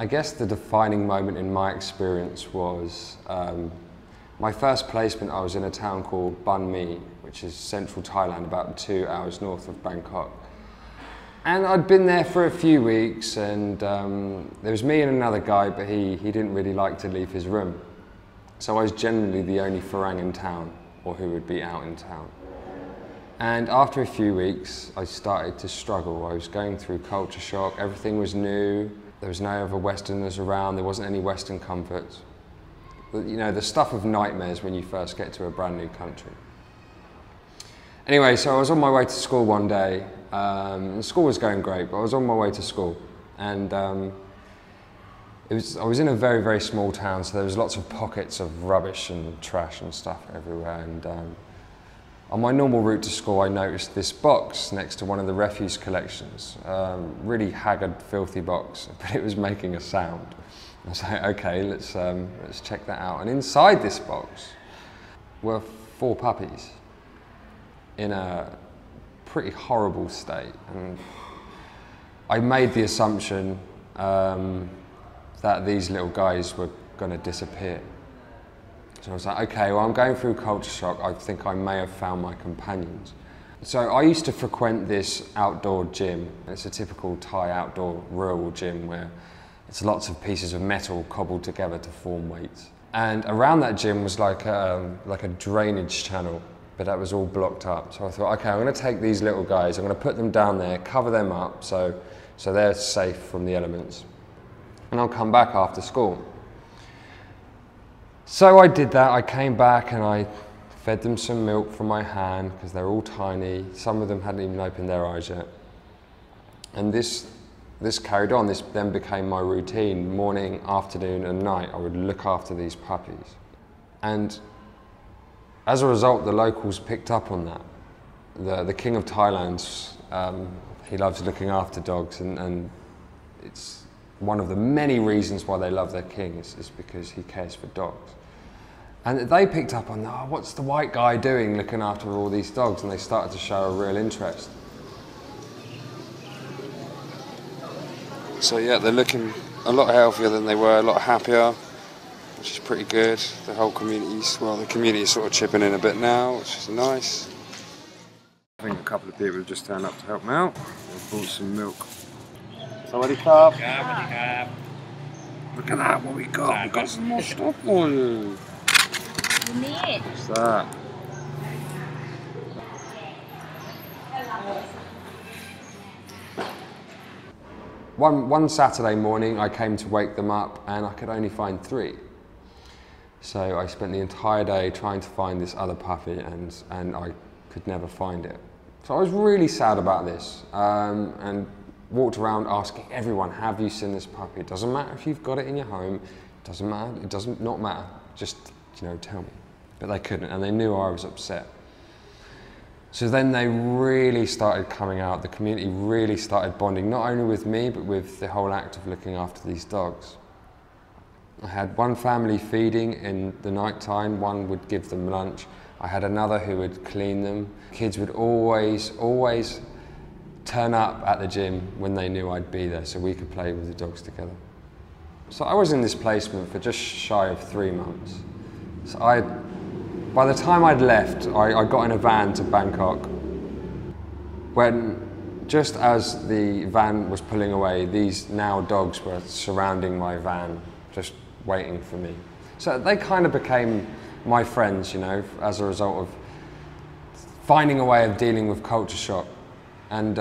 I guess the defining moment in my experience was my first placement. I was in a town called Banh Mi, which is central Thailand, about 2 hours north of Bangkok. And I'd been there for a few weeks, and there was me and another guy, but he didn't really like to leave his room. So I was generally the only Farang in town, or who would be out in town. And after a few weeks, I started to struggle. I was going through culture shock, everything was new, there was no other Westerners around, there wasn't any Western comforts. You know, the stuff of nightmares when you first get to a brand new country. Anyway, so I was on my way to school one day. School was going great, but I was on my way to school. And I was in a very, very small town, so there was lots of pockets of rubbish and trash and stuff everywhere. And on my normal route to school, I noticed this box next to one of the refuse collections. Really haggard, filthy box, but it was making a sound. I was like, okay, let's check that out. And inside this box were 4 puppies in a pretty horrible state. And I made the assumption that these little guys were going to disappear. So I was like, okay, well, I'm going through culture shock. I think I may have found my companions. So I used to frequent this outdoor gym. It's a typical Thai outdoor rural gym where it's lots of pieces of metal cobbled together to form weights. And around that gym was like a drainage channel, but that was all blocked up. So I thought, okay, I'm going to take these little guys, I'm going to put them down there, cover them up so they're safe from the elements. And I'll come back after school. So I did that. I came back and I fed them some milk from my hand because they're all tiny. Some of them hadn't even opened their eyes yet. And this carried on. This then became my routine. Morning, afternoon and night, I would look after these puppies. And as a result, the locals picked up on that. The King of Thailand, he loves looking after dogs, and it's one of the many reasons why they love their king is because he cares for dogs. And they picked up on, oh, what's the white guy doing looking after all these dogs? And they started to show a real interest. So yeah, they're looking a lot healthier than they were, a lot happier, which is pretty good. The whole the community is sort of chipping in a bit now, which is nice. I think a couple of people have just turned up to help me out. They've bought some milk. Sawadee krab. Look at that, what we got. We've got some more stuff for you. What's that? One Saturday morning I came to wake them up and I could only find 3. So I spent the entire day trying to find this other puppy and I could never find it. So I was really sad about this and walked around asking everyone, have you seen this puppy? It doesn't matter if you've got it in your home, it doesn't matter, it doesn't not matter, just, you know, tell me. But they couldn't, and they knew I was upset. So then they really started coming out, the community really started bonding, not only with me, but with the whole act of looking after these dogs. I had one family feeding in the night time, one would give them lunch. I had another who would clean them. Kids would always turn up at the gym when they knew I'd be there so we could play with the dogs together. So I was in this placement for just shy of 3 months. So by the time I'd left, I got in a van to Bangkok. When, just as the van was pulling away, these now dogs were surrounding my van, just waiting for me. So they kind of became my friends, you know, as a result of finding a way of dealing with culture shock. And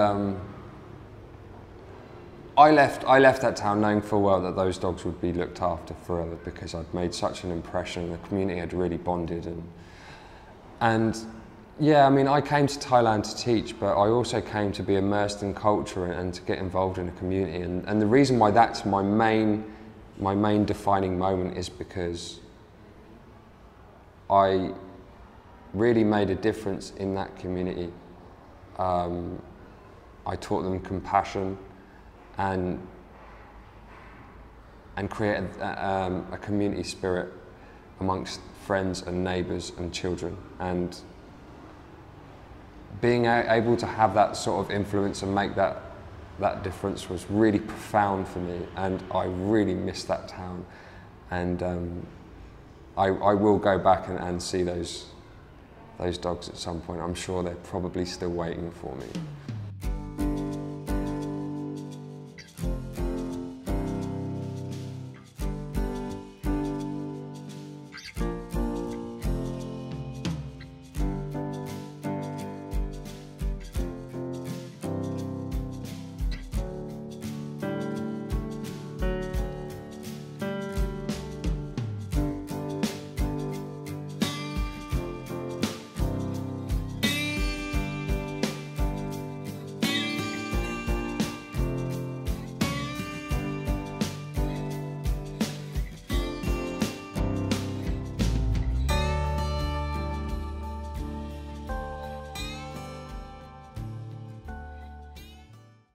I left that town knowing full well that those dogs would be looked after forever because I'd made such an impression. The community had really bonded, and yeah, I mean, I came to Thailand to teach, but I also came to be immersed in culture and to get involved in a community. And the reason why that's my main defining moment is because I really made a difference in that community. I taught them compassion and created a community spirit amongst friends and neighbours and children. And being able to have that sort of influence and make that that difference was really profound for me, and I really miss that town. And I will go back and see those dogs at some point. I'm sure they're probably still waiting for me.